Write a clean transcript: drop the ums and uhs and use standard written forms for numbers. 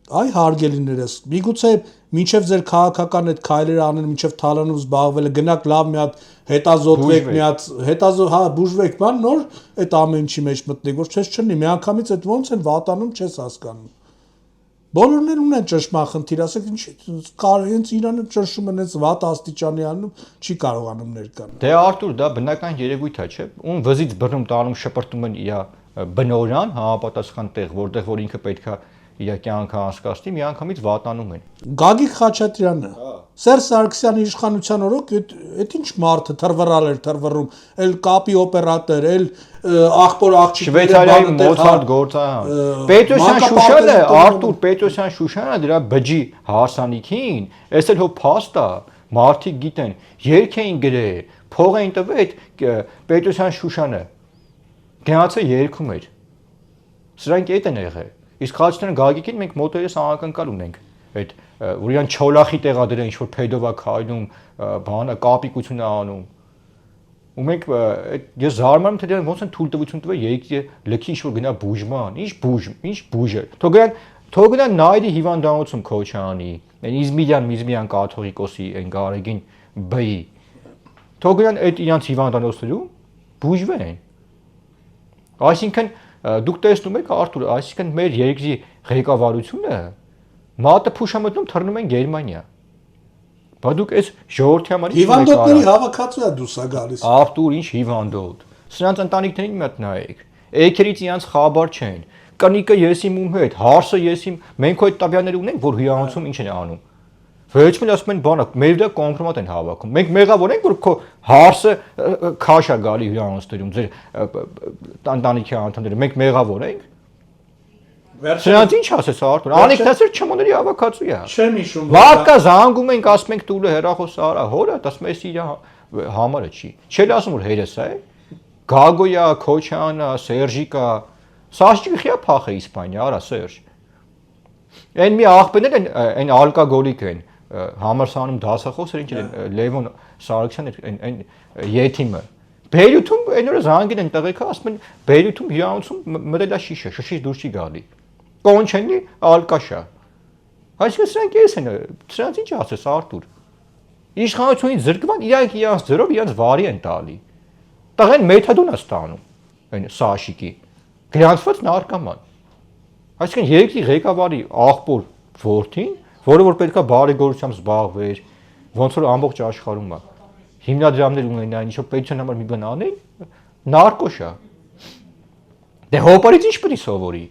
Այ հարգելիներս, միգուցե մինչև ձեր քաղաքական այդ քայլերը անել, մինչև թալանով զբաղվելը, գնաք լավ մի հատ հետազոտվեք, մի հատ հա բուժվեք, բան նոր այդ ամեն ինչի մեջ մտնեք, որ չես չնի, միանգամից այդ ոնց են վատանում, չես հասկանում։ Բոլորն էլ ունեն ճշմարտ խնդիր, ասեք ինչ հենց Իրանը ճնշում են, հենց վատ աստիճանի անում, չի կարողանում ներկան։ Դե Արտուր, դա բնական երևույթ է, չէ՞։ Ում վզից բռնում տանում շպրտում են իր բնորան, համապատասխան տեղ, որտեղ որ ինքը պետքա իր կյանքը անցկացնի, միանգամից վատանում են։ Գագիկ Խաչատրյանը, Սերժ Սարգսյանի իշխանության օրոք այդ ինչ մարդը թռվռալ էր թռվռում, էլ կապի օպերատոր, էլ աղբոր աղջիկների Շվեյցարիայի Մոցարտ գործարան։ Պետրոսյան Շուշանը, Արտուր Պետրոսյան Շուշանը դրա բջի հարսանիքին, էս էլ հո փաստ է, մարդիկ գիտեն, երգ էին գրել, փող էին տվել այդ Պետրոսյան Շուշանը։ Գնացը երգում էր։ Սրանք այդ են եղել։ Իսկ Խաչատրյան Գագիկին մենք մոտերս անակնկալ ունենք այդ որ իրան չոլախի տեղադրեն ինչ որ փեդովա քայլում բանը կապիկություն է անում ու մենք ես զարմանում թե դրանք ոնց են թույլտվություն տվել երկի լքի ինչ որ գնա բուժման ինչ բուժը թող գնան նայդի հիվանդանոցում Քոչյանի այն Իզմիրյան կաթողիկոսի այն Գարեգին բի թող գնան այդ իրանց հիվանդանոցներում բուժվեն այսինքն դուք տեսնում եք Արտուր, այսինքն մեր երկրի ղեկավարությունը մատը փուշամտնում թռնում են Գերմանիա։ Բա դուք այս ժողովրդի համար հիվանդոտների հավաքածու է դուսա գալիս։ Արտուր, ինչ հիվանդոտ։ Սրանց ընտանիքներին մի հատ նայեք։ Էքերից իրանց խաբար չեն։ Կնիկը ես իմ ում հետ, հարսը ես իմ, մենք հո այդ տվյալները ունենք, որ հյուրանոցում ինչ են անում։ Վերջում ասում են բանը, մեր դրա կոմպրոմատ են հավաքում։ Մենք մեղավոր ենք, որ քո հարսը քաշա գալի հյուրանոցներում, ձեր տանտանիքի անդամները, մենք մեղավոր ենք։ Սրանց ինչ ասես Արտուր, անիքնասեր չմոների հավաքածու է։ Չեմ հիշում։ Մարդկա զանգում ենք, ասում ենք տուլը հեռախոսը արա, հորը, ասում ես իր համարը չի։ Չէ՞ ասում որ հերս է։ Գագոյա, Քոչյանը, Սերժիկա, Սաշճիկը խիա փախ է Իսպանիա, արա Սերժ։ Այն մի աղբերներ են, այն ալկոգոլիկ են, համալսարանում դասախոսեր ինչ են, Լևոն Սարգսյան այն եթիմը։ Բեյրութում այն օրը զանգին են տղեկա, ասում են Բեյրութում հյուրանոցում մտել է շիշը, շշից դուրս չի գալի։ Կոնչենի ալկաշա։ Այսինքն սրանք էս են, սրանց ինչ ասես Արտուր։ Իշխանությունից զրկման իրանք իրանց ձեռով իրանց վարի են տալի։ Տղեն մեթադոն է ստանում, այն Սաշիկի։ Գրանցված նարկոման։ Այսինքն երկրի ղեկավարի աղբոր որդին, որը որ պետքա բարեգործությամբ զբաղվեր, ոնց որ ամբողջ աշխարհում է։ Հիմնադրամներ ունենային, ինչ որ պետության համար մի բան անեն, նարկոշա։ Դե հոպարից ինչ պետք է սովորի։